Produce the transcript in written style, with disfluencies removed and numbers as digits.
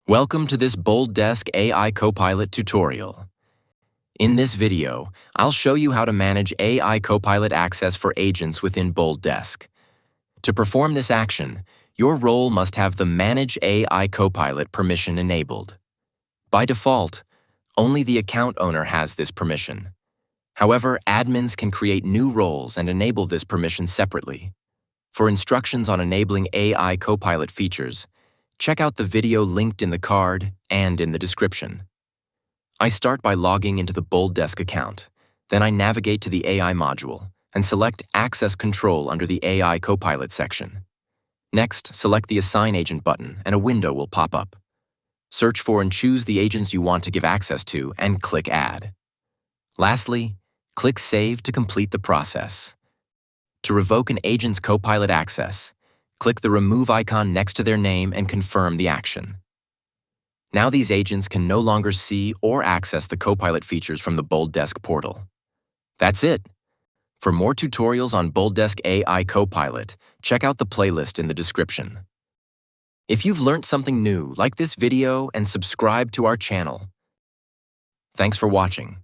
Welcome to this BoldDesk AI Copilot tutorial. In this video, I'll show you how to manage AI Copilot access for agents within BoldDesk. To perform this action, your role must have the Manage AI Copilot permission enabled. By default, only the account owner has this permission. However, admins can create new roles and enable this permission separately. For instructions on enabling AI Copilot features, check out the video linked in the card and in the description. I start by logging into the BoldDesk account. Then I navigate to the AI module and select Access Control under the AI Copilot section. Next, select the Assign Agent button and a window will pop up. Search for and choose the agents you want to give access to and click Add. Lastly, click Save to complete the process. To revoke an agent's Copilot access, click the Remove icon next to their name and confirm the action. Now these agents can no longer see or access the Copilot features from the BoldDesk portal. That's it. For more tutorials on BoldDesk AI Copilot, check out the playlist in the description. If you've learned something new, like this video and subscribe to our channel. Thanks for watching.